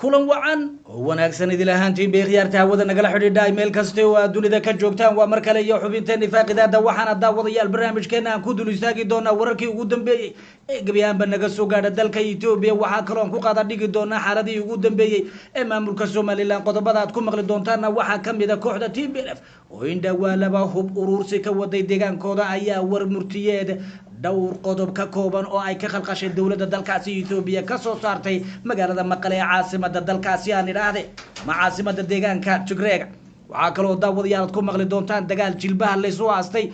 kulan wacan wanaagsan idil ahaantiin bay khiyaarta hawada nagala xidhiidhay meel kasta oo aad dunida ka joogtaan waa mar kale iyo xubinteena faaqidaada waxaana daawadayaal barnaamijkeena aan ku dul istaagi doonaa wararkii ugu dambeeyay ee gabiyaanba naga soo gaadha dalka Itoobiya waxaa kaloo aan ku qaada dhigi doonaa xaaladii ugu dambeeyay ee maamulka Soomaaliland qodobada aad ku maqli doontaana waxaa kamid ah kooxda TPLF oo indhawaalaba hub urursi ka waday deegaankooda ayaa war murtiyeed dhowr qodob ka kooban oo ay ka khalqashay dawladda dalkaasi Itoobiya ka soo saartay magaalada Maqale ee caasimada dalkaasi aan idhaahday ama caasimada deegaanka Tigreega waxaa kaloo daawadayaal ku maqli doontaan dagaal jilbaha la soo aastay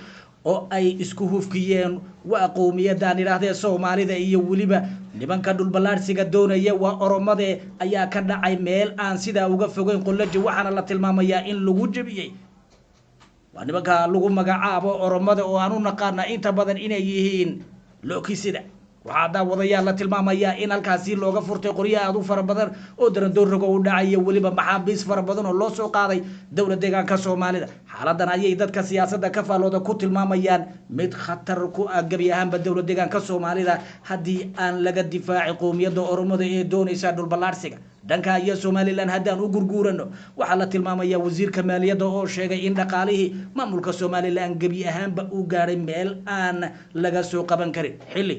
oo ay isku hufkiyeen waa qowmiyadda aan idhaahday Soomaalida iyo waliba nimanka dhul balaarsiga doonaya waa Oromada ayaa ka dhacay meel aan sida uga fogeyn Qollaji waxaana la tilmaamayaa in lagu jabiyay nimanka lagu magacaabo Oromada oo aan u naqaana inta badan inay yihiin lookisida waxaa daawadayaal la tilmaamayaa in halkaasi looga furtay qoryo aad u fara badan oo darandooriga u dhacay waliba maxaabiis fara badan oo loo soo qaaday dawladda deegaanka Soomaalida xaaladan ayay dadka siyaasadda ka faalooda ku tilmaamayaan mid khatar ku ah gabi ahaanba dawladda deegaanka Soomaalida haddii aan laga difaaci qowmiyadda Oromada ee doonaysa dhul balaarsiga dhanka iyo Soomaaliland haddaan u gurguurano waxa la tilmaamayaa wasiirka maaliyadda oo sheegay in dhaqaalihii maamulka Soomaaliland gabi ahaanba uu gaaray meel aan laga soo qaban karin xilli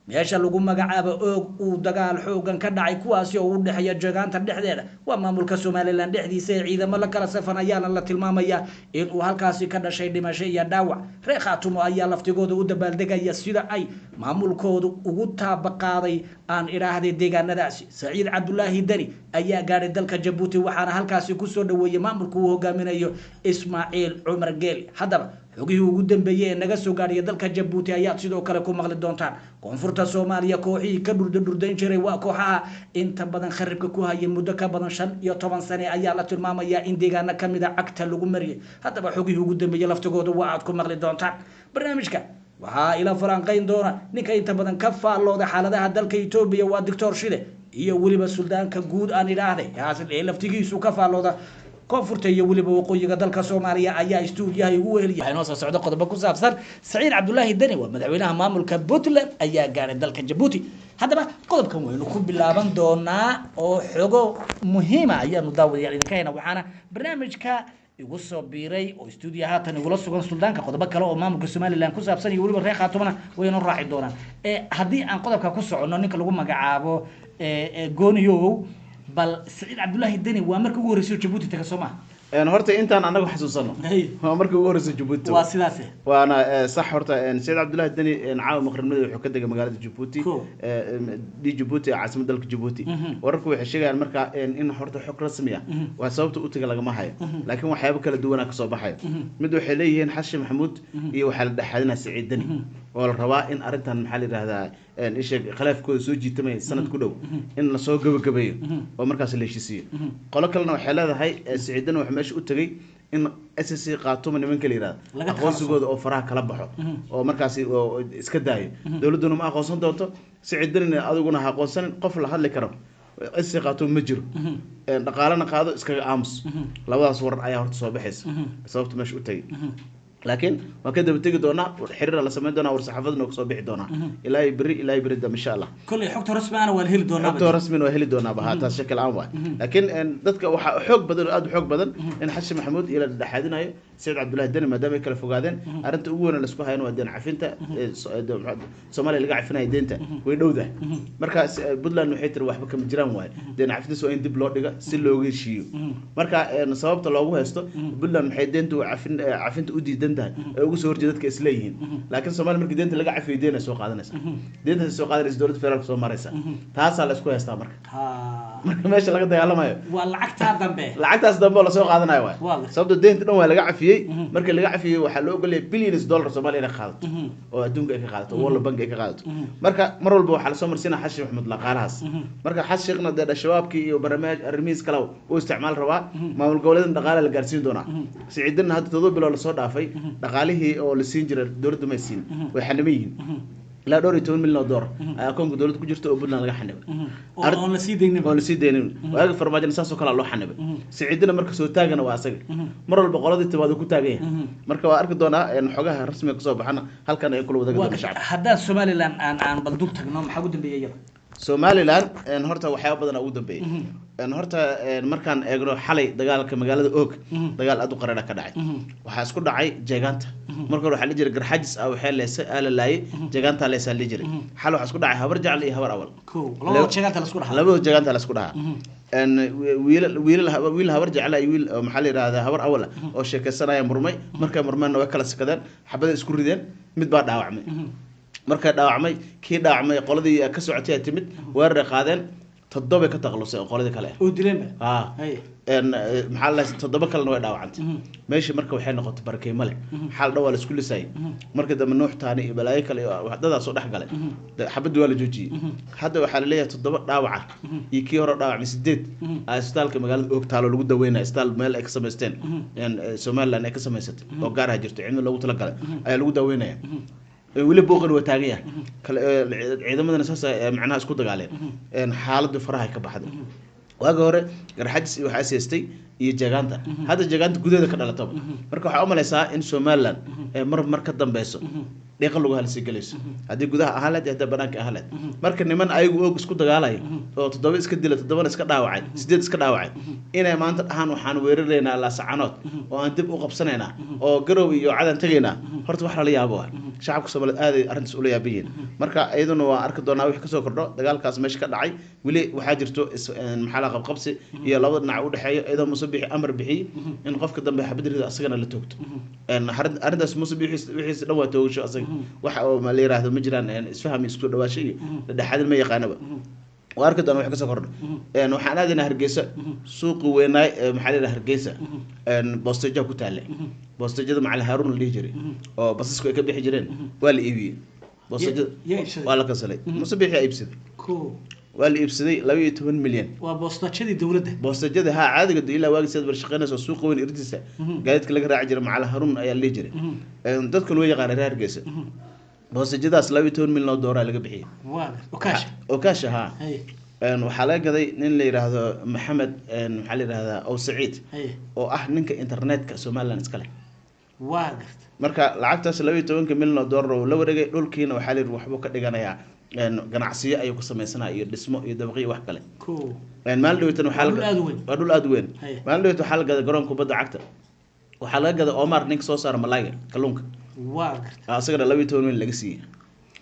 meesha lagu magacaabo og uu dagaal xoogan ka dhacay kuwaasi oo u dhaxaya jagaanta dhexdeeda waa maamulka Soomaaliland dhexdiisa ee ciidamo la kala safanayaan la tilmaamaya in uu halkaasi ka dhashay dhimasho iyo dhaawac reer Khaatumo ayaa laftigooda u dabaaldegaya sida ay maamulkoodu ugu taabaqaaday aan idhaahday deegaanadaasi Saciid Cabdullaahi Dani ayaa gaaray dalka Djibouti waxaana halkaasi ku soo dhaweeyay maamulku uu hogaaminayo Ismaaciil Cumar Geeli haddaba xogihii ugu dambeeyay ee naga soo gaadhay dalka Djibouti ayaa sidoo kale ku maqli doontaan koonfurta Soomaaliya kooxii ka dhurdurdayn jiray waa kooxaha inta badan kharibka ku hayay muddo ka badan 15 sano ayaa la tilmaamayaa in deegaano kamid ah cagta lagu mariyay haddaba xogihii ugu dambeeyay laftigooda waa aad ku maqli doontaan barnaamijka waxaa ila falanqayn doona ninka inta badan ka faalooda xaaladaha dalka Itoobiya waa Dr. Shide iyo waliba suldaanka guud aan idhaahday yaasir ee laftigiisu ka faalooda koonfurta iyo waliba waqooyiga dalka Soomaaliya ayaa istuudiyaha ugu weheliyay waxayna soo socdo qodobo ku saabsan Saciid Cabdullaahi Dani waa madaxweynaha maamulka Puntland ayaa gaaray dalka Djibouti haddaba qodobkan waynu ku bilaaban doonaa oo xogo muhiim ah ayaanu daawadayaal idinka hayna waxaana barnaamijka igu soo biiray oo istuudiyaha haatan igula sugan suldaanka qodobo kale oo maamulka Soomaaliland ku saabsan iyo waliba reer Khaatumo waynu raaci doonaan haddii aan qodobka ku socono ninka lagu magacaabo Gooniyow bal Saciid Cabdullaahi Dani waa markii ugu horeysay Djibouti taga Soomaaliya horta intaan anagu xasuusano waa markii ugu horeysay Djibouti waa sidaas waana sax horta Saciid Cabdullaahi Dani caawa maqribnimada wuxuu ka degay magaalada Djibouti Djibouti caasimadda dalka Djibouti wararku waxay sheegayaan marka in horta xog rasmi ah waa sababta uu tagay lagama hayo laakiin waxyaabo kala duwan ka soo baxay mid waxay leeyihiin Xashi Maxamuud iyo waxa la dhaxadina Saciid Dani oo la rabaa in arintan maxaa la yiraahdaa isha khilaafkooda soo jiitamay sanad ku dhow in la soo gabagabeeyo oo markaas la heshiisiyo qolo kalena waxay leedahay Saciid Dani waxa meesha u tagay in SSC Khaatumo nimanka la yiraahdo aqoonsigooda oo faraha kala baxo oo markaas iska daayo dawladuna ma aqoonsan doonto Saciid Dani adiguna ha aqoonsan qof la hadli karo SSC Khaatumo ma jiro dhaqaalana qaado iskaga aamus labadaas warar ayaa horta soo baxaysa sababta meesha u tagay laakiin waa ka daba tagi doonaa xiriir la sameyn doonaa war saxaafadna soo bixi doonaa ilaa biri insha Allah kulli xogta rasmi ah waa heli doonaa xogta rasmi waa heli doonaa bahaata shakal aan waa laakiin dadka waxa xoog badan aad xoog badan in Xashi Maxamuud ila dhaxadinayo Saciid Cabdullaahi Dani maadaama ay kala fogaadeen arinta ugu weyn la isku hayno waa deen cafinta Soomaaliya laga cafinayo deenta way dhowdahay marka Puntland waxay tir waxba kama jiraan waay deen cafinta soo in dib loo dhiga si looga heshiiyo marka sababta loogu haysto Puntland waxay deenta cafinta u diidan ugu soo horjeed dadka isleeyihiin laakiin Soomaaliya markii deenta laga cafiyo deena soo qaadanaysa deenta soo qaadanaysa dawladda federaalka soo maraysa taas la isku haystaa marka meesha laga dagaalamayo waa lacagtaas dambe la soo qaadanayo waay sababta deenta dhan waa laga cafiyay markii laga cafiyay waxa loo ogolay billions dollar Soomaaliya inay qaadato oo adduunka ay ka qaadato World Bank ay ka qaadato marka mar walba waxa la soo marsiinaa Xashi Maxamuud laqaalahaas marka Xashiqna dad shabaabkii iyo barnaamij arrimiis kale oo isticmaal rabaa maamul goboleedka dhaqaale la gaarsiin doonaa Saciid Dani hadda 7 bilood la soo dhaafay dhaqaalihii oo la siin jiray dawladda ma siin way xanimayeen لا دوري 2 مليون دولار أكون دولة كجرت أبودنا لقى حنبه أنا سيدين ولا سيدين وهذا فرماجنا ساسو كلا الله حنبه سعيدنا مركز وتاجنا واسق مرة البقرة دي تبادو كتاجيه مركز وأرك دونا إن حاجة رسمي كصوب حنا هل كان يأكلوا ذا الشعب حدا الصومالي لان بلدوك تجنم حاجة بيجي Somaliland horta waxyaabo badan ugu dambeeyay horta markaan eegno xalay dagaalka magaalada Og dagaal aad u qarada ka dhacay waxa isku dhacay jeeganta marka waxa la jiray garxajis ah waxa leesay alalay jeeganta leesay la jiray xal waxa isku dhacay habar jacel iyo habar awal labada jeeganta la isku dhaxay labada jeeganta la isku dhaxay wiil habar jacel iyo wiil maxal yiraahdo habar awal oo sheekaysanaya murmay markay murmaan way kala sakadeen xabada isku rideen mid baa dhaawacmay markay dhaawacmay kii dhaawacmay qoladii ka socotay timid weerar qaadeen toddoba ka taqlusay qoladii kale oo dileen maxaa la toddoba kalena way dhaawacantay meeshii marka waxay noqotay barkay male xal dhaw la isku lisay marka dama nuux taani iyo balaayo kale wadada soo dhax galay xabad waa la joojiyay hadda waxa la leeyahay toddoba dhaawaca iyo kii hore dhaawacmay 8 isbitaalka magaalada Og taalo lagu daweynaa isbitaal meel ay ka sameysteen Somaliland ay ka sameysatay oo gaar ah jirto cilmi loogu tala galay ayaa lagu daweynayaa wili booqan waa taagaya ciidamadana saas macnaha isku dagaaleen xaaladdu faraha ka baxday waaga hore garxajis waxa aseestay iyo jeeganta hadda jeeganta gudaheeda ka dhalatay marka waxa u maleysaa in Somaliland mar ka dambayso deeqa lagu halsi galayso hadii gudaha ahaalad hadda banaanka ahaalad marka niman ayagu Og isku dagaalay oo toddoba iska dilay toddobana iska dhaawacay 8 iska dhaawacay inay maanta ahaan waxaan weeraraynaa la sacanood oo aan dib u qabsanaynaa oo garow iyo cadan tagaynaa horta wax la yaabo shacabka Soomaaliyeed aad ay arintaas u leeyaabeen marka ayaduna waa arki doonaa wixii ka soo kordho dagaalkaas meesha ka dhacay wili waxa jirto maxaa qabqabsi iyo labada dhinac u dhaxeeyo iyadoo musabixi amar bixi in qofka dambe xabadrida asagana la toogto arintaas musabixi wixii dhan waa toogasho asaga waxa oo ma leeyahay ma jiraan isfaham isku dhawaashay dhaxadin ma yaqaanaba وارك دون wax ka soo kordhay waxaan aadina Hargeysa suuq weynay maxaa la Hargeysa boosteja ku taale boostejada macal Harun la jiray oo basasku ay ka bixi jireen waa la iibiyay boostejada waa la kasalay musabixi iibsaday waa la iibsaday 12 milyan waa boostejadii dawladda boostejada ha caadiga ilaa waagiseed bar shaqeynayso suuq weyn irdiisa gaadidka laga raaci jiray macal Harun ayaa la jiray dadku way yaqaan Hargeysa boostejadaas 12 milyan doolar laga bixiyay وكاش ها waxaa laga gaday nin la yiraahdo Maxamed maxaa la yiraahdaa oo Saciid oo ah ninka internetka Somaliland iska leh marka lacagtaas 12 milyan doolar oo la wareegay dhulkiina waxaa la yiraahdaa waxba ka dhiganayaa ganacsiyo ay ku sameysana iyo dhismo iyo dabaqi wax kale maalin dhawtan waxaa la dhul aad weyn maalin dhawtan waxaa la gaday garoonka badda cagta waxaa laga gaday Omar ninka soo saar Malayga kalluunka asagana 12 milyan laga siiyay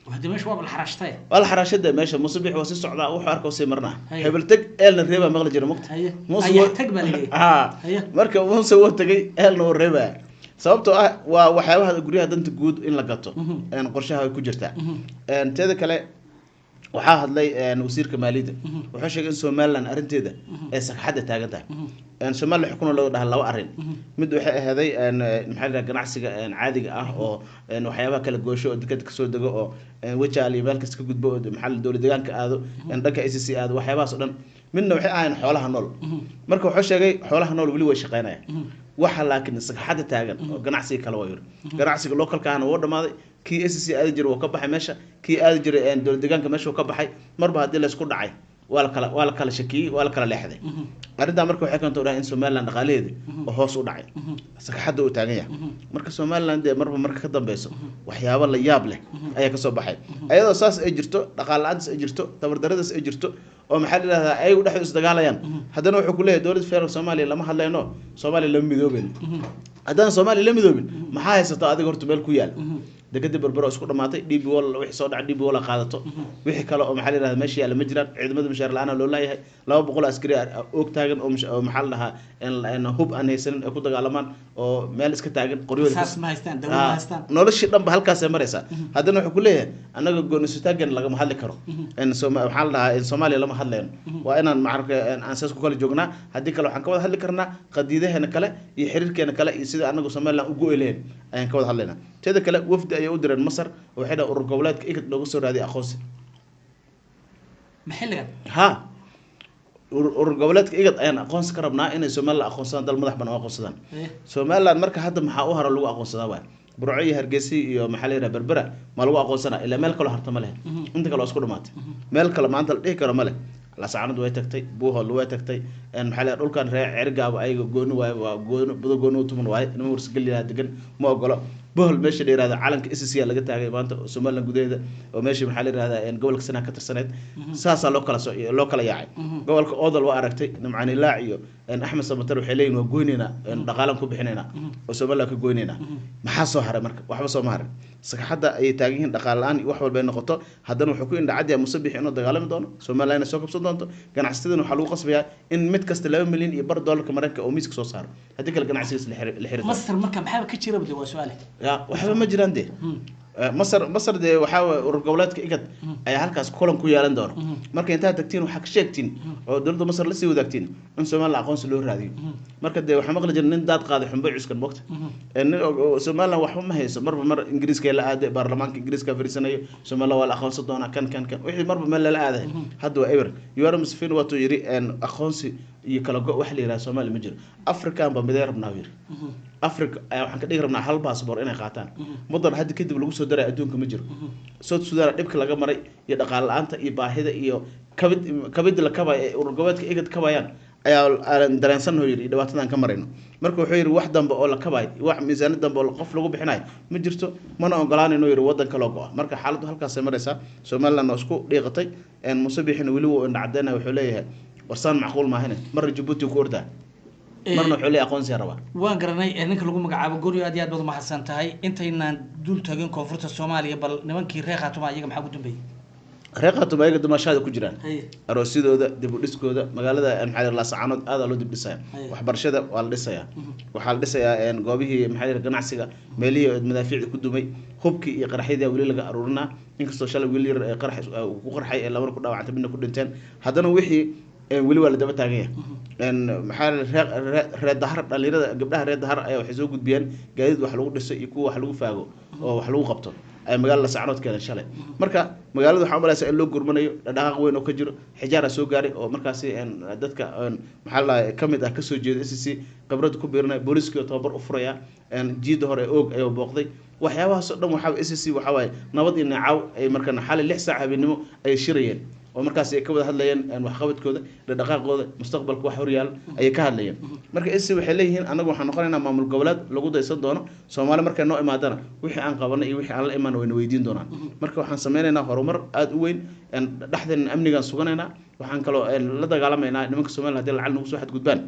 وهذا مش وابل حراشتاي ولا حراشته ماشي مصبيح وسي سocda wuxuu arko si marna hebel tag eelna reeba maqli jira maqta muusoo tag balay marka muusoo tagay eelna uu reeba sababtoo ah waa waxyaabaha guriyaha danta guud in la gato qorshaha ku jirta teeda kale waxa hadlay wasiirka maaliyadda wuxuu sheegay in Somaliland arinteeda ay saxada taagan tahay Somaliland xukun loo dhahay laba arin mid waxay ahaday maxaa la ganacsiga caadiga ah oo waxyaabaha kala goosho oo dadka ka soo dago oo wajaali meelkas ka gudbo maxaa dawladda deegaanka aado dhanka ICC aado waxyaabahaas oo dhan midna waxay ahayn xoolaha nool marka wuxuu sheegay xoolaha nool wali way shaqeynayaan waxa laakiin saxada taagan oo ganacsiga kala wayr ganacsiga localka aan oo dhamaaday kii ICC aad jir oo ka baxay meesha kii aad jir dawladda deegaanka meesha oo ka baxay marba hadii la isku dhacay wala kala shakiyay wala kala leexday arinta marka waxay kan tooraa in Somaliland dhaqaaleed oo hoos u dhacay saxada uu taagan yahay marka Somaliland marba ka dambayso waxyaabo la yaab leh ayaa ka soo baxay ayadoo saas ay jirto dhaqaalaantas ay jirto tabardaradaas ay jirto oo maxaa la yiraahdaa ay u dhaxay isdagaalayaan haddana wuxuu ku leeyahay dawladda federaalka Soomaaliya lama hadlayno Soomaaliya la midoobin haddana Soomaaliya la midoobin maxaa haysataa adiga horta meel ku yaal degada barbaro isku dhamaatay DB wall wixii soo dhacay DB wall qaadato wixii kale oo maxaa la yiraahdaa meeshii yaala ma jiraan ciidamada mushaar la'aan loo leeyahay 200 askari oo taagan oo maxaa la dhahaa in hub aan haysan ku dagaalamaan oo meel iska taagan qoryood saas ma haystaan dawladda haystaan noloshii dhanba halkaas ay maraysa haddana wuxuu ku leeyahay anaga goonisu taagan laga ma hadli karo in maxaa la dhahaa in Soomaaliya lama hadlayno waa inaan macarka aan saas ku kala joognaa haddii kale waxaan ka wada hadli karnaa qadiidaheena kale iyo xiriirkeena kale iyo sida anagu Soomaaliland ugu eeleen ayaan ka wada hadlaynaa teeda kale wafdi ay u direen Masar waxay dhaw urur goboleedka igad looga soo raadiy aqoonsi maxilligan ha urur goboleedka igad ayaan aqoonsi ka rabnaa inay Somaliland aqoonsadaan dal madax banaan aqoonsadaan Somaliland marka hadda maxaa u haro lagu aqoonsadaa waa Burco iyo Hargeysa iyo maxaa la yiraahdaa Berbera ma lagu aqoonsanaa ilaa meel kale harta ma leh inta kale isku dhamaatay meel kale maanta la dhihi karo ma leh la saacad way tagtay buuhol way tagtay maxaa la dhulkan reer cirgaaba ay gooni waay waa gooni budo gooni u tuman waay inuu warsageliyaa degan ma ogolo bohol meesha la yiraahdo calanka SSC laga taagay maanta Soomaaliland gudaheeda oo meesha maxaa la yiraahdaa gobolka Sanaa ka tirsaneed saasa loo kala yaacay gobolka Oodal waa aragtay Nimcaan Ilaac iyo Axmed Samatar waxay leeyihiin waa goynayna dhaqaalan ku bixinayna oo Soomaaliland ka goynayna maxaa soo haray marka waxba soo maarin saxada ay taagan dhaqaalaan wax walba ay noqoto haddana wuxuu ku indhacad Musabix inuu dagaalami doono Soomaaliland soo kabsan doonto ganacsiyadan waxa lagu qasbayaa in mid kasta 2 milyan iyo bar dollarka Mareykanka oo miiska soo saaro hadii kale ganacsigiisa la xiriir Masar marka maxaa ka jira waa su'aal ya waxba ma jiraan de masar de waxa urur goboleedka igad ay halkaas kulan ku yeelan doono marka inta tagtiin waxa ka sheegtiin oo dawladda masar la sii wadaagtiin in Soomaaliland aqoonsi loo raadiyo marka de waxa maqli jirnay in daad qaaday xunbay cuskan waqti in Soomaaliland waxba ma hayso marba mar Ingiriiska la aaday baarlamaanka Ingiriiska fariisanayo Soomaaliland waa la aqoonsan doona kan wixii marba meel la aaday hadda waa ever Yoweri Museveni wato yiri aqoonsi iyo kala go wax la yiraahdo Soomaaliland ma jiro Afrikaan ba mideer rabnaa yiri Afrika ayaa waxaan ka dhigi rabnaa hal passport inay qaataan mudan hadda kadib lagu soo daray adduunka ma jiro South Sudan dhibka laga maray iyo dhaqaale la'aanta iyo baahida iyo kabid la kabay urur goboleedka igad kabayaan ayaa aan dareensanoo yiri dhibaatadan ka marayno marka wuxuu yiri wax dambe oo la kabay wax miisaan dambe oo qof lagu bixinayo ma jirto mana ogolaanayno yiri wadanka loo go'o marka xaaladdu halkaas ay maraysaa Soomaaliland oo isku dhiiqatay Musabixina wali uu indhacdeena wuxuu leeyahay warsaan macquul ma ahane mar Djibouti ku ordaa marna wuxuu leeyahay aqoonsi raba waan garanay ninka lagu magacaabo Gooryo aad iyo aad baad mahadsan tahay intaynaan dul tagin koonfurta Soomaaliya bal nimankii reer Khaatuma iyaga maxaa ku dambeeyay reer Khaatuma iyaga dumashada ku jiraan aroosidooda dib u dhiskooda magaalada maxaa la saacanood aad loo dib dhisay waxbarashada waa la dhisayaa waxa la dhisayaa goobihii maxaa ganacsiga meelihii madaafiicda ku dumay hubkii iyo qaraxyada wali laga aruurinaa inkastoo shalay wali qarax ku qarxay ee laba ku dhaawactay midna ku dhinteen haddana wixii wali waa la daba taagan yahay maxaa reer dahar dhalinyarada gabdhaha reer dahar ayaa waxay soo gudbiyeen gaadiid wax lagu dhiso iyo kuwa wax lagu faago oo wax lagu qabto ay magaalada Sacnood keenay shalay marka magaalada waxa malaysa in loo gurmanayo dhaqaaq weyn oo ka jiro xijaar soo gaaray oo markaasi dadka maxaa la kamid ah ka soo jeeda SSC khibrad ku biirnay booliska tababar u furaya jiida hore og ay booqday waxyaabahaas oo dhan waxa SSC waxa way nabad iyo nacaaw ay markan xalay 6 saac habeenimo ay shirayeen oo markaas ay ka wada hadlayeen wax qabadkooda dhaqaaqooda mustaqbalka wax horyaal ay ka hadlayeen marka SSC waxay leeyihiin anagu waxaan noqonaynaa maamul goboleed lagu daysan doono Soomaali markay noo imaadana wixii aan qabanay iyo wixii aan la imaan wayna weydiin doonaan marka waxaan sameynaynaa horumar aad u weyn dhaxdan amnigan suganaynaa waxaan kaloo la dagaalamayna nimanka Soomaaliland hadii lacag nagu soo xadgudbaan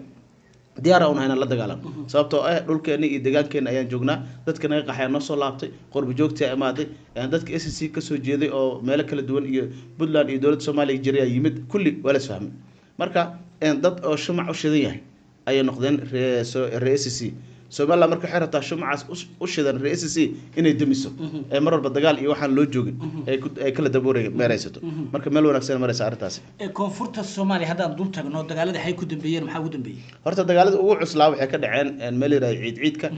diyaar ah inaan la dagaalamo sababtoo ah dhulkeena iyo deegaankeena ayaan joognaa dadka naga qaxay noo soo laabtay qurbo joogta imaaday dadka SSC ka soo jeeday oo meelo kala duwan iyo Puntland iyo dawladda Soomaaliya jiray yimid kulli wala fahmay marka dad oo shumac u shidan yahay ay noqdeen reer SSC Soomaaliland marka xirata shumacaas u shidan reer SSC inay damiso mar walba dagaal iyo waxaan loo joogin ay kala dabooreen meeraysato marka meel wanaagsan maraysa arrintaas koonfurta Soomaaliya hadaan dul tagno dagaalada waxay ku dambeeyeen maxaa ugu dambeeyay horta dagaalada ugu cuslaa waxay ka dhaceen meel yiraahdo ciidka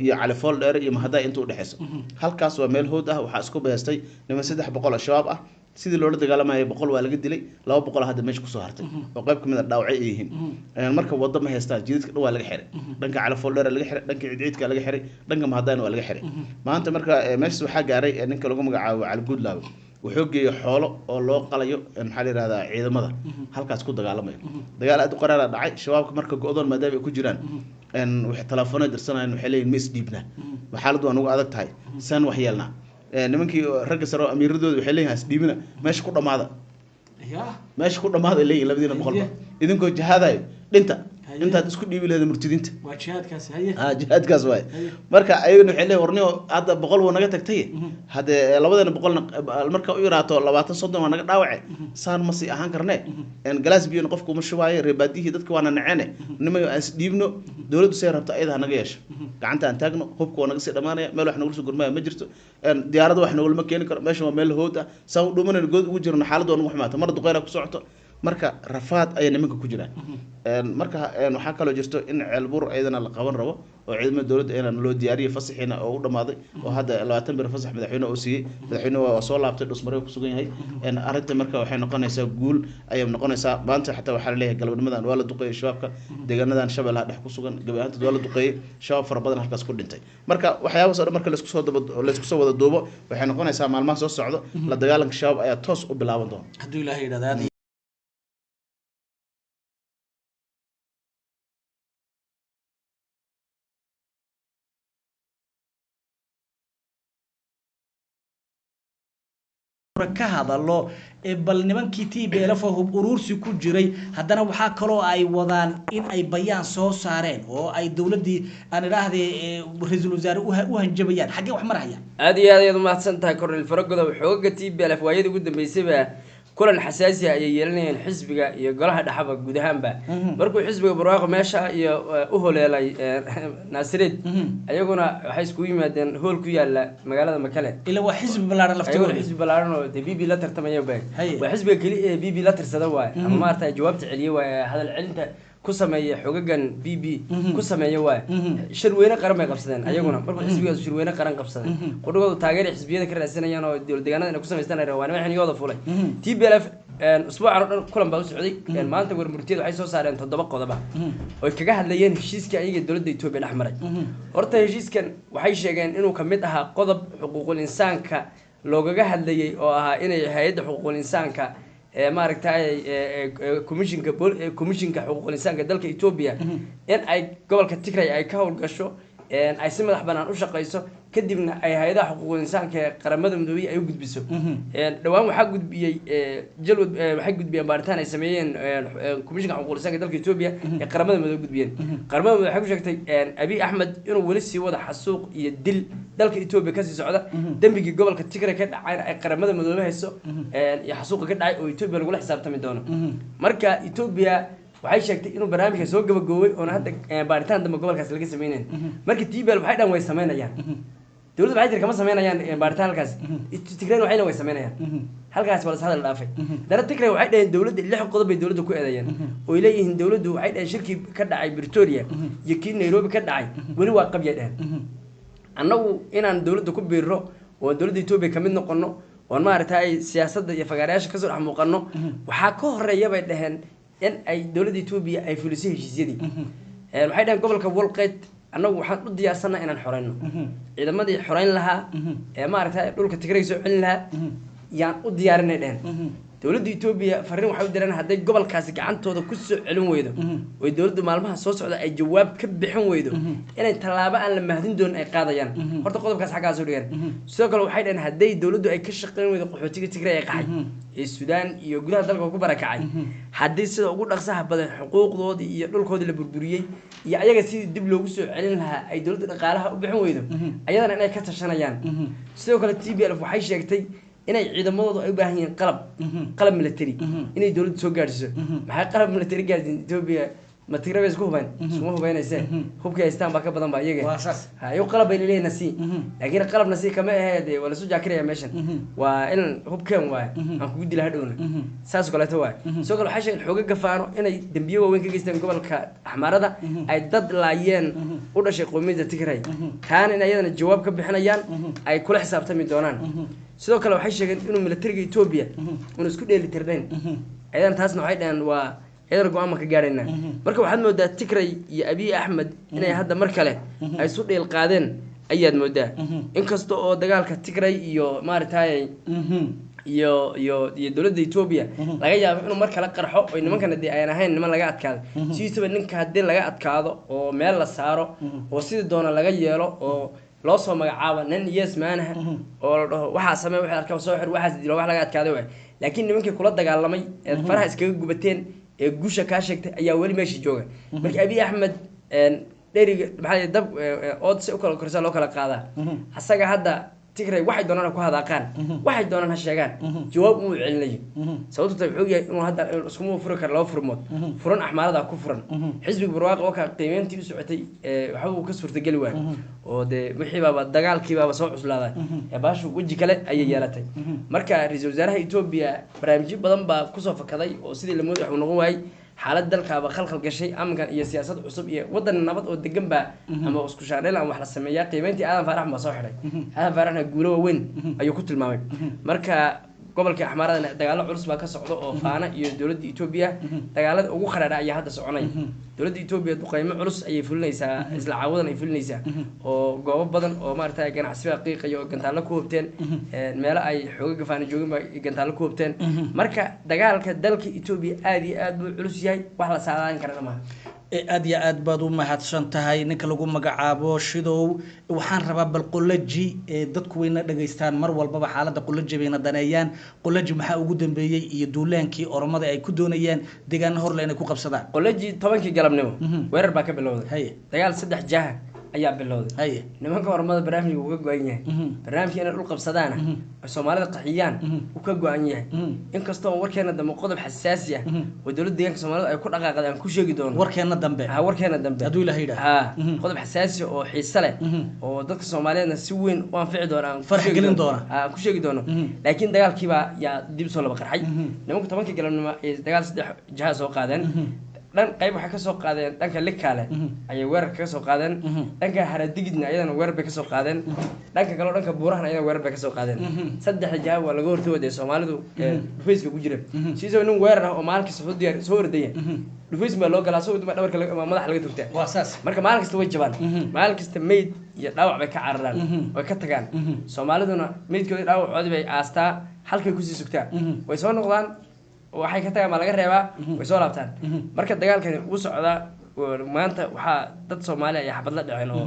iyo cali fool dheer iyo mahada inta u dhaxayso halkaas waa meel hood ah waxa isku beestay niman 300 shabaab ah sidii loo dagaalamay 100 waa laga dilay 200 hadda meesha ku soo hartay oo qayb kamid ah dhaawacay yihiin marka waddo ma haystaan jidadka dhan waa laga xiray dhanka cali fool dheer laga xiray dhanka ciidka laga xiray dhanka mahadana waa laga xiray maanta marka meesha waxa gaaray ninka lagu magacaabo Cali Guudlaaw wuxuu geeyay xoolo oo loo qalayo maxaa la yiraahdaa ciidamada halkaas ku dagaalamayo dagaal aad u qaraar dhacay shabaabka marka go'doon maadaama ay ku jiraan waxay telefoonada dirsanayeen waxay leeyihiin mis dhiibna xaaladdu waa ugu adag tahay san wax yeelna nimankii ragga sare amiiradooda waxay leeyihiin asdhiibina meesha ku dhamaada meesha ku dhamaada leeyihiin 200 idinkoo jihaaday dhinta intaad isku dhiibi lahayd murtidinta waa jihadkaas haye jihadkaas waay marka ayaguna waxay leeyihiin warniyo hadda 100 waa naga tagtay hadda 200 marka u yaraato 20 30 waa naga dhaawace saan ma sii ahaan karnaa galaas biyo qofku ma shubaayo reebaadihi dadka waana naceene nimayo aan isdhiibno dawladdu say rabta ayada naga yeesho gacanta aan taagno hubka waa naga sii dhamaanaya meel wax nagu soo gurmaya ma jirto diyaarada wax nagu ma keeni karo meesha waa meel hood ah saan u dhumanayno good ugu jirno xaaladdu waa nagu xumaata mar duqeyna ku socoto marka rafaad ay nimanka ku jiraan marka waxa kale jirto in ceelbur ayadana la qaban rabo oo ciidamada dawladda inaan loo diyaariyo fasaxina oo u dhamaaday oo hadda 20 bir fasax madaxweyne oo siiyay madaxweyne waa soo laabtay dhusmareey ku sugan yahay arinta marka waxay noqonaysaa guul ayay noqonaysaa maanta xataa waxa la leeyahay galabnimadan waa la duqeeyay shabaabka deegaanadan shabeelaha dhex ku sugan gabaanta waa la duqeeyay shabaab fara badan halkaas ku dhintay marka waxyaabahaas oo marka la isku soo wada duubo waxay noqonaysaa maalmaha soo socdo la dagaalanka shabaab ayaa toos u bilaaban doona haddii Ilaahay yiraahdo ka hadalo bal nimankii TPLF hub urursi ku jiray haddana waxa kale ay wadaan in ay bayaan soo saareen oo ay dawladii aan ilaahdee ra'iisul wasaare u hanjabayaan xagee wax maraya aad iyo aad u mahadsantahay Cornel Faragoda xooga TPLF waayada ugu dambeysay kulan xasaasi ah ay yeelanayeen xisbiga iyo golaha dhaxaba guud ahaanba markuu xisbiga barwaaqo meesha iyo u holeelay Naasireed ayaguna waxay isku yimaadeen hool ku yaala magaalada Makale ila waa xisbi balaaran laftigood xisbi balaaran oo BB la tartamaya baa waa xisbiga kali ee BB la tirsada waay ama maartay jawaabta celiye waay hadal celinta ku sameeyay xogagan BB ku sameeyay waay shirweyne qaran ay qabsadeen ayaguna markuu xisbiga shirweyne qaran qabsaday qodobada taageer xisbiyada ka raadsanayaan oo dawlad deegaanada ku sameystaan ay rabaan waxay niyada fulay TPLF usbuucan oo dhan kulan baa u socday maanta warmurtiyada waxay soo saareen 7 qodob oo kaga hadlayeen heshiiska ayaga dawladda Itoobiya dhaxmaray horta heshiiskan waxay sheegeen inuu ka mid ahaa qodob xuquuqul insaanka loogaga hadlayay oo ahaa inay hay'adda xuquuqul insaanka maaragtay komishinka xuquuqul insaanka dalka Itoobiya in ay gobolka Tigray ay ka howlgasho ay si madax banaan u shaqeyso kadibna ay hay'adaha xuquuqul insaanka qaramada midoobay ay u gudbiso dhawaan waxa gudbiyay jalwad waxay gudbiyeen baaritaan ay sameeyeen komishinka xuquuqul insaanka dalka Itoobiya ee qaramada midoobay gudbiyeen qaramada midoobay waxay ku sheegtay Abiy Ahmed inuu wali sii wada xasuuq iyo dil dalka Itoobiya ka sii socda dambigii gobolka Tigray ka dhacay ay qaramada midoobay hayso iyo xasuuq ka dhacay oo Itoobiya lagu xisaabtami doono marka Itoobiya waxay sheegtay inuu barnaamijka soo gabagabay oo hadda baaritaan dambe gobolkaas laga sameeyeen marka TPLF waxay dhan way sameynayaan dawladda waxay jirka ma sameynayaan baaritaan halkaas Tigray waxayna way sameynayaan halkaas wala hadal dhaafay dara Tigray waxay dhayn dawladda 6 qodob ay dawladda ku eedeeyeen oo ay leeyihiin dawladdu waxay dhayn shirki ka dhacay Pretoria iyo kii Nairobi ka dhacay wali waa qabya dhahan annagu inaan dawladda ku biiro oo dawladda Itoobiya kamid noqono oo maaragtay siyaasadda iyo fagaareyaasha ka soo dhex muuqano waxa ka horeeya bay dhahan in ay dawladda Itoobiya ay fulisay heshiisyadii waxay dhahan gobolka Walqeyd annagu waxaan u diyaarsanahay inaan xoreyno ciidamadii xoreyn lahaa maaragtay dhulka Tigray soo celin lahaa yaan u diyaarinay dhahan dawladda Itoobiya fariin waxay u direen haday gobolkaasi gacantooda ku soo celin weydo oo dawladdu maalmaha soo socda ay jawaab ka bixin weydo inay talaabo aan la mahdin doon ay qaadayaan horta qodobkaas xagaa soo dhigeen sidoo kale waxay dhaheen haday dawladdu ay ka shaqeyn weydo qaxootiga Tigray ay qaxay ee Suudaan iyo gudaha dalka ku barakacay haddii sida ugu dhaqsaha badan xuquuqdoodii iyo dhulkoodii la burburiyay iyo ayaga sidii dib loogu soo celin lahaa ay dawladda dhaqaalaha u bixin weydo ayadana inay ka tashanayaan sidoo kale TPLF waxay sheegtay inay ciidamadoodu ay u baahan yihiin qalab military inay dawladdu soo gaarsiiso maxay qalab military gaarsiin Itoobiya ma Tigray isku hubaynaysa hubka haystaan baa ka badan baa iyaga hayo qalab ay leeyahay nasi laakiin qalab nasi kama ahayd wala soo jaakiray meeshan waa in hubkan waa aan ku dilaha dhowna saas kale taa waa soo kale waxa sheegay xoogga gafaano inay dambiyo waaweyn ka geysteen gobolka Axmaarada ay dad laayeen u dhashay qoomiyadda Tigray taan in ayadana jawaab ka bixinayaan ay kula xisaabtami doonaan sidoo kale waxay sheegeen inuu militariga Itoobiya uu isku dheeli tirneen aydan taasna waxay dhahan waa heer go'aan ka gaarayna marka waxaad moodaa Tigray iyo Abiy Ahmed inay hadda mar kale ay soo dheel qaadeen ayaad moodaa inkasta oo dagaalka Tigray iyo maartay iyo dawladda Itoobiya laga yaabo inuu mar kale qarxo oo nimankan hadii ay ahayn niman laga adkaado sidoo ninka hadii laga adkaado oo meel la saaro oo sidii doona laga yeelo oo loo soo magacaabo nin yes maanaha oo waxa sameey waxa arkaa soo xir waxa dilo wax laga adkaaday way laakiin nimankii kula dagaalamay ee faraha iskaga gubateen ee guusha ka sheegtay ayaa wali meeshii jooga markii Abiy Ahmed dheeriga maxay dab ood si u kala korsa loo kala qaadaa asaga hadda Tigray waxay doonaan ku hadaaqaan waxay doonaan ha sheegaan jawaab uu celinayo sababtoo ah wuxuu yahay inuu hadda isku furo kar loo furmood furan Axmaarada ku furan xisbiga barwaaqo oo ka qiimeyntii u socotay waxa uu ka suurtagali waay oo de wixii baba dagaalkii baba soo cuslaaday ee baashu waji kale ayay yeelatay marka ra'iisul wasaaraha Itoobiya barnaamijyo badan baa ku soo fakaday oo sidii la mooday wax noqon waayay xaalad dalkaaba khalkhal gashay amnigan iyo siyaasad cusub iyo wadan nabad oo degan ba ama isku shaadheel aan wax la sameeyaa qiimeyntii aadan faarax ma soo xiray aadan faaraxna guulo weyn ayuu ku tilmaamay marka gobolka Axmaarada dagaalo culus baa ka socdo oo faana iyo dawladda Itoobiya dagaalada ugu kharaara ayaa hadda soconay dowladda Ethiopia duqeymo culus ayay fulinaysaa isla caawadan ay fulinaysaa oo goobo badan oo maaragtay ganacsiga qiiqayo gantaalo ku hubteen meelo ay xooga gafaan joogin ba gantaalo ku hubteen marka dagaalka dalka Ethiopia aad iyo aad buu culus yahay wax la saadaan karana ma aad iyo aad baad u mahadsan tahay ninka lagu magacaabo Shidow waxaan rabaa bal qulaji dadku weyna dhageystaan mar walba xaaladda qulaji bayna daneeyaan qulaji maxaa ugu dambeeyay iyo duulaankii oromada ay ku doonayaan deegaan hor leh inay ku qabsadaan qulaji 10kii galabnimo weerar baa ka bilowday dagaal 3 jaha ayaa bilowday nimanka oromada barnaamijku uga go'an yahay barnaamijka inay dhul qabsadaan Soomaalida qaxiyaan uu ka go'an yahay inkastoo warkeena dambe qodob xasaasi ah oo dawladda deegaanka Soomaalida ay ku dhaqaaqadaan ku sheegi doonaan warkeena dambe haduu ilaahay qodob xasaasi oo xiiso leh oo dadka Soomaaliyeedna si weyn u anfici doonaan farx gelin doona ku sheegi doonaan laakiin dagaalkii baa yaa dib soo laba qarxay nimanka 10kii galabnimo ee dagaal 3 jaha soo qaadeen dhan qayb waxa ka soo qaadeen dhanka Likale ayay weerar ka soo qaadeen dhanka Haradigidna ayadana weerar bay ka soo qaadeen dhanka kale dhanka Buurahan ayadana weerar bay ka soo qaadeen saddex jawaab waa laga hortooday Soomaalidu Facebook ku jira sidoo nin weerar ah oo maalinka soo diyaar soo ordaya Facebook ma loo galaa soo dhabarka madax laga tugtay waa saas marka maalin kasta way jabaan maalin kasta meed iyo dhaawac bay ka cararaan way ka tagaan Soomaaliduna meedkooda dhaawacoodi bay aastaa halkay ku sii sugtaa way soo noqdaan waxay ka tagaan ma laga reebaa way soo laabtaan marka dagaalkani uu socdaa maanta waxa dad Soomaali ah xabad la dhaceen oo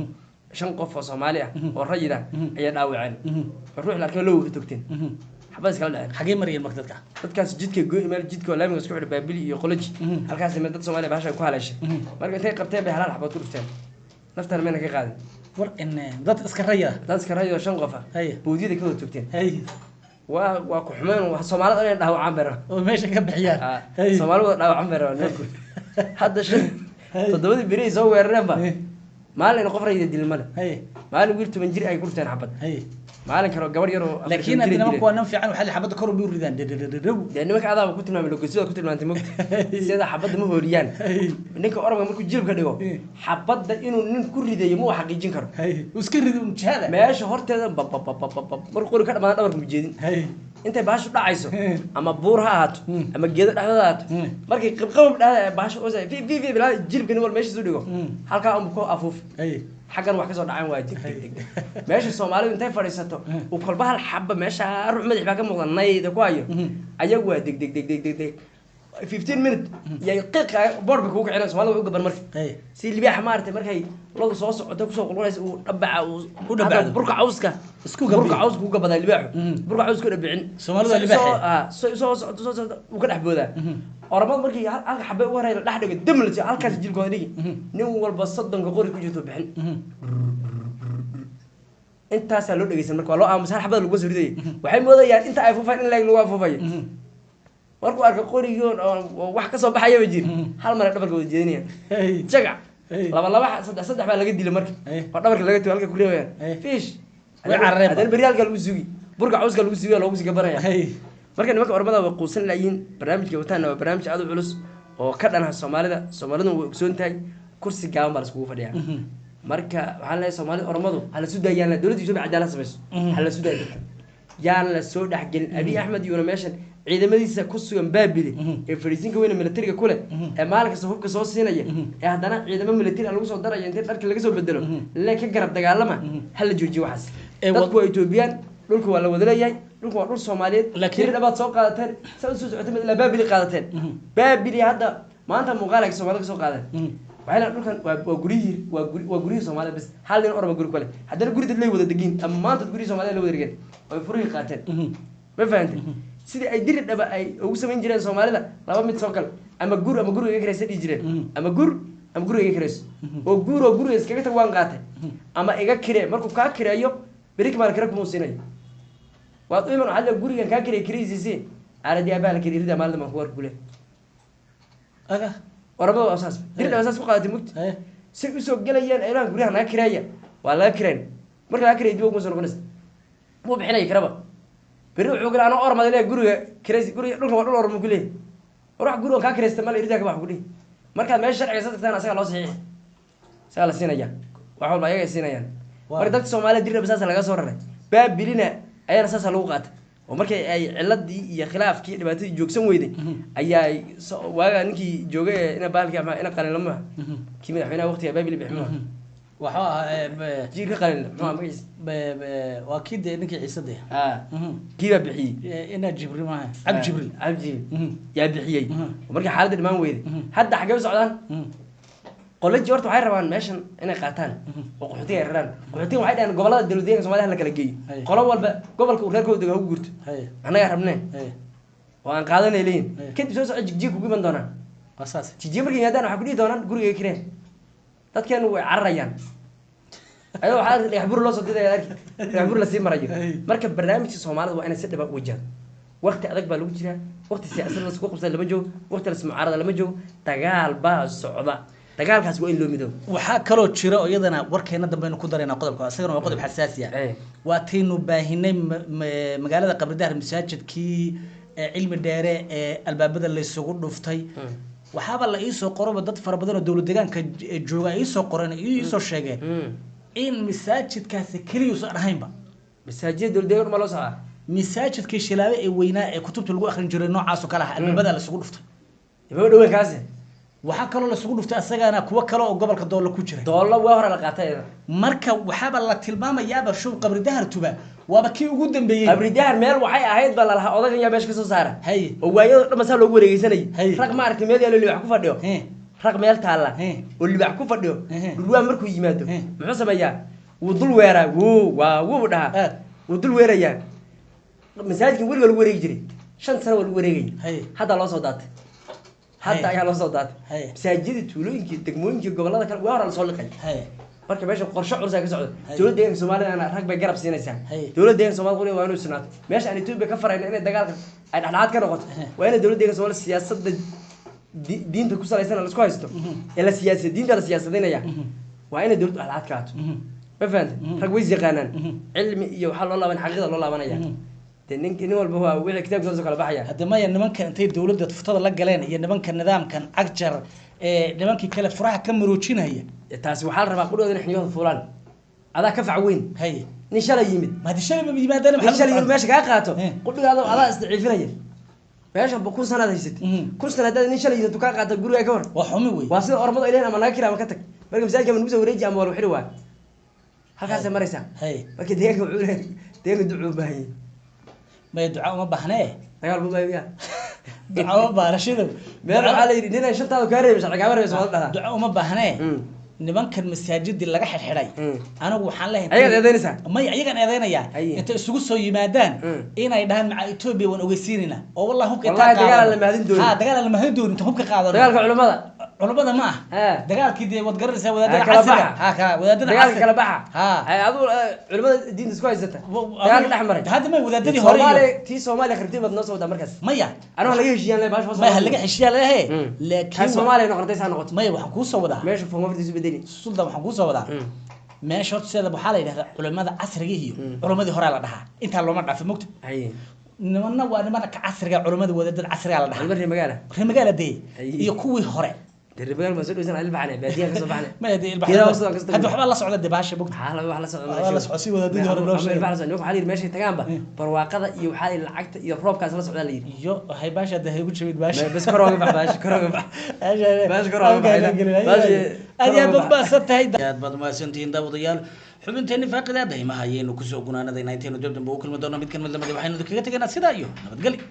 5 qof oo Soomaali ah oo rayid ah ayaa dhaawaceen ruux la arkay loo togteen xabad iskala dhaceen xagee mariyeen marka dadkaas jidka gooy meel jidka laamiga isku xidhay baabili iyo qolaji halkaas meel dad Soomaali baashan ku haleeshay marka intay qabteen bay halal xabad ku dhufteen naftana meena ka qaadin war in dad iska rayid 5 qof ah boodiyada ka togteen waa ku xumaan wax Soomaalida inay dhaawacaan beero oo meesha ka bixiyaan Soomaalida dhaawacaan beero hadda todobadii beri soo weerareen ba maalin qof rayid dilmale maalin wiil 10 jir ay ku dhufteen xabad maalin karo gabar yar oo laakiin hadina ma kuwa nan fiican waxa la xabad kor u ridaan nimanka adaaba ku tilmaamay logosida ku tilmaantay mugti sida xabad ma hooriyaan ninka oromka markuu jilbka dhigo xabadda inuu nin ku ridayo ma xaqiijin karo iska rido jahada meesha horteeda mar qori ka dhamaan dhabarku jeedin intay baashu dhacayso ama buur ha ahaato ama geedo dhaxdada ahaato markay qibqab dhacay baashu oo fi bilaa jilbka nin wal meesha soo dhigo halka uu ku afuuf xagan wax ka soo dhacay waa degdeg meesha Soomaalidu intay fadhiisato oo kolba hal xabba meesha ruux madax baa ka muuqda nayda ku hayo ayagu waa degdeg 15 minutes yay qiiqa boorba ku kicina Soomaalidu u gaban markay si libaax maartay markay loo soo socoto ku soo qulqulays uu dhabaca burka cawska isku burka cawska uga baday libaax burka cawska dhabicin Soomaalidu libaax soo socoto uu ka dhaxbooda oromad markii halka xabay u wareeyay dhax dhiga damlati halkaas jilkooda dhigi nin walba 30 qori ku jirto bixin intaas loo dhageysan marka loo aamusan xabada lagu soo riday waxay moodayaan inta ay fufaan in lagu afuufay markuu arko qorigoon oo wax ka soo baxaya jir hal mar dhabarka wada jeedinaya jaga laba saddex baa laga dilay marka oo dhabarka laga tago halka ku reeyaan fish way carareen hadal bariyalka lagu sugi burka cawska lagu sugi loogu siga baraya marka nimanka ormada way quusan laayiin barnaamijka wataana waa barnaamij aad u culus oo ka dhanaha Soomaalida way ogsoon tahay kursi gaaban baa isku fadhiyaa marka waxaan leeyahay Soomaalida ormadu hala sudayaan dawladda Itoobiya cadaalad sameeyso hala sudayaan yaan la soo dhaxgelin Abiy Ahmed iyo meeshan ciidamadiisa ku sugan Baabili ee fariisinka weyn militariga kule ee maalinka hubka soo siinaya ee hadana ciidamada militari lagu soo darayo inta dharka laga soo bedelo laakiin garab dagaalama hal joojiyo waxaas dadku Itoobiyaan dhulku waa la wada leeyahay dhulku waa dhul Soomaaliyeed laakiin dhabaad soo qaadateen soo socotay mid la Baabili qaadateen Baabili hadda maanta muuqaalka Soomaalida soo qaadeen waxay dhulkan waa guriyihii Soomaaliya bas hal nin orma guri kale hadana guri dad lay wada degin ama maanta guriyihii Soomaaliya la wada rigeen way furii qaateen ma fahanteen sidii ay diri dhaba ay ugu sameyn jireen Soomaalida laba mid soo kale ama guriga kiraysa dhigi jireen ama guriga kiraysa oo guriga iskaga tag waan qaatay ama iga kiree markuu ka kireeyo birik maar kira kuma siinay waa iman hada guriga ka kiraysiisii aradi abaa la kirida maalin ma ku war kule aga orabo asaas diri asaas ku qaadatay mugti si u soo galayaan ayaan guriga naga kireeya waa la kireen marka la kireeyo dib ugu soo noqonaysa muu bixinay karaba beri wuxuu galaa anoo ormad ilaa guriga dhulka waa dhul ormo ku leeyahay ruux guriga ka kiraysta mal irida ka wax ku dhihi marka meesha sharciga saddex asaga loo saxiix saga la siinaya wax walba ayaga siinayaan marka dadka Soomaaliyeed dirna basaas laga soo raray Baabilina ayana saas lagu qaatay ومركي أي علدي يا خلاف كي دبعتي جوكسن ويدي أي واجا نكي جوجا أنا بالك أنا قال لما كي من حين وقت يا بابي اللي بيحموها waxaa جيك قال ما بيس waa kii dee ninkii ciise dee كي بحي inaa jibril maaha cabdi jibril عبجي يا بحيي ومركي حالة الإمام ويدي حتى حاجة سعودان قلت جورت waxay rabaan meeshan inay qaataan oo qaxootiga yaraan qaxootiga waxay dhahan gobolada dawladdeena Soomaaliya la kala geeyo qolo walba gobolka uu reerkooda uga gurto anaga rabnay oo aan qaadanay leeyin kadib soo socod jigjiig ugu iman doonaan asaas jigjiig markay yimaadaan waxa ku dhigi doonaan guriga kireen dadkeenu way cararayaan ayuu waxa dhagax bur loo soo diiday dhagax bur la sii marayo marka barnaamijka Soomaalida waa inay si dhab ah u wajahaan waqti adag baa lagu jiraa waqti siyaasadda la isku qabsan lama joogo waqti la ismucaarada lama joogo dagaal baa socda dagaalkaas waa in loo midoobo waxaa kaloo jira oo iyadana warkeena dambe aynu ku dareynaa qodobka asagana waa qodob xasaasi ah waa taynu baahinay magaalada Qabridahar masaajidkii cilmi dheere ee albaabada la isugu dhuftay waxaaba la ii soo qoraba dad fara badan oo dawlad deegaanka jooga ii soo qoreen ii soo sheegeen in masaajidkaasi kaliya soo dhahaynba masaajid dawlad deegaanka ma loo socdaa masaajidkii shilaabe ee weynaa ee kutubta lagu akhrin jiray noocaas oo kala ah albaabada la isugu dhuftay ima dhawaan kaasi waxa kaloo la isugu dhuftay asagana kuwa kale oo gobolka Doola ku jiray Doola waa hore la qaatay marka waxaaba la tilmaamayaa shub Qabridahar tuba waaba kii ugu dambeeyay Qabridahar meel waxay ahayd bal laha odagan yaa meesha ka soo saara oo waayada dhamasa loogu wareegaysanay rag ma aragtay meel yaalo libax ku fadhiyo rag meel taala oo libax ku fadhiyo dhulwaa markuu yimaado muxuu sameeyaa wuu dul weeraa wuu dhaha wuu dul weerayaa masaajidka weliga lagu wareegi jiray 5 sano lagu wareegay hadda loo soo daatay hadda ayaa loo soo daatay masaajidda tuulooyinka degmooyinka gobolada kale waa hore la soo liqay marka meesha qorshe culus ay ka socdo dawladda deegaanka Soomaaliya rag bay garab siinaysaa dawladda deegaanka Soomaaliya waa inuu sinaato meesha aan Itoobiya ka farayna inay dagaalka ay dhaxlaad ka noqoto waa inay dawladda deegaanka Soomaaliya siyaasadda diinta ku salaysan la isku haysto ee la siyaasadda diinta la siyaasadeynaya waa inay dawladda dhaxlaad ka haato ma fahanteen rag way yaqaanaan cilmi iyo waxa loo laaban xaqiiqada loo laabanaya nin walba waa wixii kitaabka soo kala baxaya hadda ma nimankan intay dawladda futada la galeen iyo nimanka nidaamkan agjar ee nimankii kale furaha ka maroojinaya taasi waxa la rabaa qudhooda in xiyooda fuulaan adaa ka fac weyn nin shalay yimid ma dishay ma yimaadaan maxay shalay meesha ka qaato qudhooda adaa isdaciifinaya meesha kun sanad haysatay kun sanad nin shalay yimid ka qaato guriga ka hor waa xumi weey waa sida ormada ileen ama naga kira ama ka tag marka masaajidka man soo wareeji ama wal xiri waa halkaas maraysa marka deegaanka wuxuu leeyahay deegaanka ducuu baahay ma ducaa uma baahnee dagaal buu baahiyaa ducaa baarashada meel waxa la yiri ninay shantaadu ka reebay sharciga ka reebay soo dhaha ducaa uma baahnee nimankan masaajidii laga xirxiray anigu waxaan leeyahay ayaga eedeynaysa may ayaga eedeynaya inta isugu soo yimaadaan inay dhahan maca Itoobiya waan ogeysiinina oo wallahi hubka dagaal la mahadin doonin dagaal la mahadin doonin inta hubka qaadano dagaalka culimada ma dagaalkii dee wad garanaysaa wadaadada casriga ka wadaadada dagaalka kala baxa adu culimada diinta isku haysata dagaal dhex maray hadda may wadaadadii hore tii Soomaaliya khirtay bad noo soo wada markaas maya anaga laga heshiiyaan leh baash ma laga heshiiyaan leh laakiin Soomaaliya noqotay saa noqoto maya waxaan ku soo wadaa meesha foomaftiisu bedeli suldan waxaan ku soo wadaa meesha horteeda waxaa la yiraahdaa culimada casriga iyo culimadii hore la dhahaa inta looma dhaafay mugta nimanna waa nimanka casriga culimada wadaadada casriga la dhahaa magaalada dee iyo kuwii hore الرجال ما سووا سنة البحنة بعدين كسر بحنة ما يدري البحنة هذا وحنا الله صعود الدباشة بقى حالا وحلا صعود الله صعود سوى هذا دي هرب لوش البحنة صعود يوم حالي ماشي تجمع برواقة يو حالي العقد يروب كاس الله صعود عليه يو هاي باشا ده هيقول شو باشا بس كروج باش كروج باش كروج باش هذه بس ستة هيدا بعد ما سنتين ده وضيال xubinteeni faaqidaa daymaha ayaynu ku soo gunaanaday 19 dibdan buu kulma doona mid kan mid lamada waxaynu kaga tagnaa sida iyo nabadgelyo